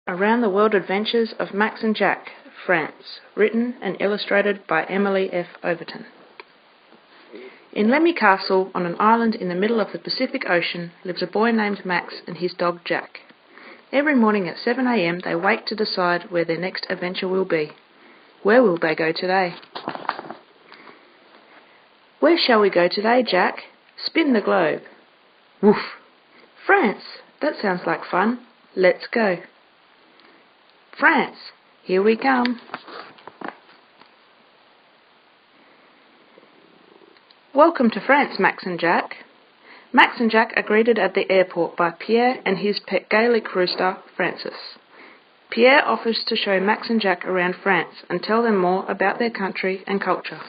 Around the World Adventures of Max and Jack, France, written and illustrated by Emily F. Overton. In Lemmy Castle, on an island in the middle of the Pacific Ocean, lives a boy named Max and his dog Jack. Every morning at 7 a.m. they wake to decide where their next adventure will be. Where will they go today? Where shall we go today, Jack? Spin the globe. Woof! France! That sounds like fun. Let's go. France! Here we come. Welcome to France, Max and Jack. Max and Jack are greeted at the airport by Pierre and his pet Gaelic rooster, Francis. Pierre offers to show Max and Jack around France and tell them more about their country and culture.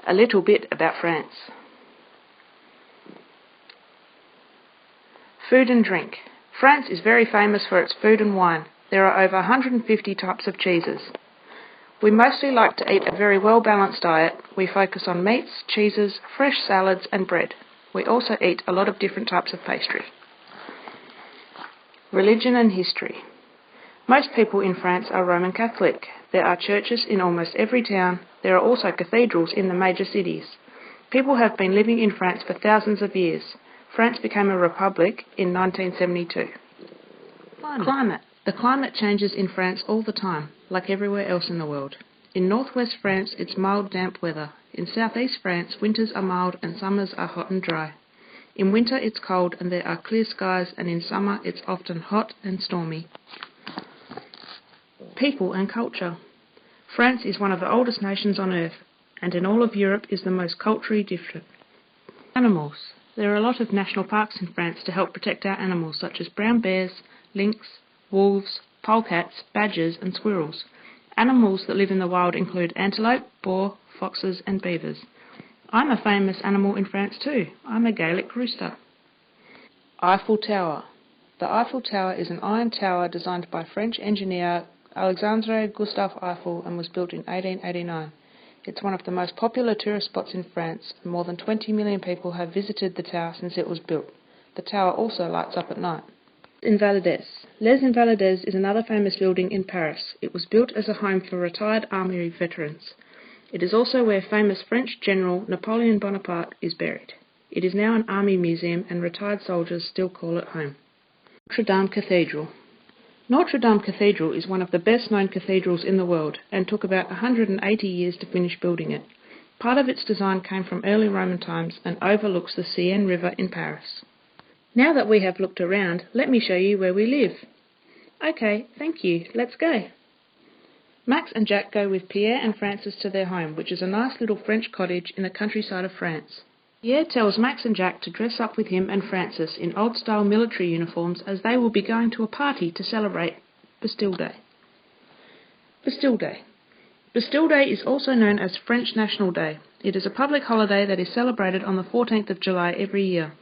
A little bit about France. Food and drink. France is very famous for its food and wine. There are over 150 types of cheeses. We mostly like to eat a very well-balanced diet. We focus on meats, cheeses, fresh salads and bread. We also eat a lot of different types of pastry. Religion and history. Most people in France are Roman Catholic. There are churches in almost every town. There are also cathedrals in the major cities. People have been living in France for thousands of years. France became a republic in 1972. Climate. The climate changes in France all the time, like everywhere else in the world. In northwest France, it's mild, damp weather. In southeast France, winters are mild and summers are hot and dry. In winter, it's cold and there are clear skies, and in summer, it's often hot and stormy. People and culture. France is one of the oldest nations on earth, and in all of Europe is the most culturally different. Animals. There are a lot of national parks in France to help protect our animals, such as brown bears, lynx, wolves, polecats, badgers and squirrels. Animals that live in the wild include antelope, boar, foxes and beavers. I'm a famous animal in France too. I'm a Gaelic rooster. Eiffel Tower. The Eiffel Tower is an iron tower designed by French engineer Alexandre Gustave Eiffel and was built in 1889. It's one of the most popular tourist spots in France, and more than 20 million people have visited the tower since it was built. The tower also lights up at night. Invalides. Les Invalides is another famous building in Paris. It was built as a home for retired army veterans. It is also where famous French General Napoleon Bonaparte is buried. It is now an army museum and retired soldiers still call it home. Notre Dame Cathedral. Notre Dame Cathedral is one of the best known cathedrals in the world and took about 180 years to finish building it. Part of its design came from early Roman times and overlooks the Seine River in Paris. Now that we have looked around, let me show you where we live. Okay, thank you. Let's go. Max and Jack go with Pierre and Francis to their home, which is a nice little French cottage in the countryside of France. Pierre tells Max and Jack to dress up with him and Francis in old-style military uniforms as they will be going to a party to celebrate Bastille Day. Bastille Day. Bastille Day is also known as French National Day. It is a public holiday that is celebrated on the 14th of July every year.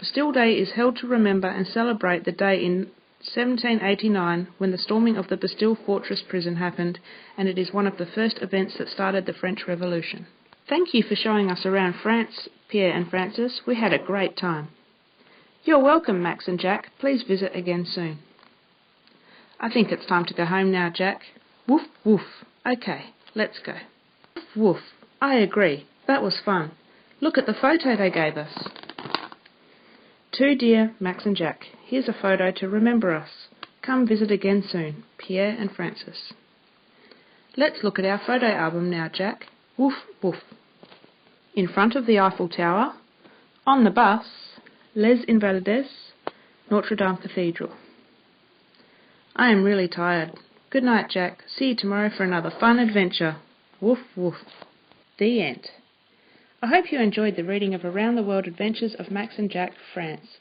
Bastille Day is held to remember and celebrate the day in 1789 when the storming of the Bastille Fortress prison happened, and it is one of the first events that started the French Revolution. Thank you for showing us around France, Pierre and Francis. We had a great time. You're welcome, Max and Jack. Please visit again soon. I think it's time to go home now, Jack. Woof, woof. Okay, let's go. Woof, woof. I agree. That was fun. Look at the photo they gave us. To dear Max and Jack, here's a photo to remember us. Come visit again soon, Pierre and Francis. Let's look at our photo album now, Jack. Woof, woof. In front of the Eiffel Tower, on the bus, Les Invalides, Notre Dame Cathedral. I am really tired. Good night, Jack. See you tomorrow for another fun adventure. Woof, woof. The end. I hope you enjoyed the reading of Around the World Adventures of Max and Jack, France.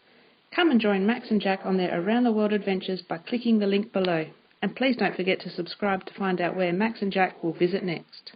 Come and join Max and Jack on their Around the World adventures by clicking the link below. And please don't forget to subscribe to find out where Max and Jack will visit next.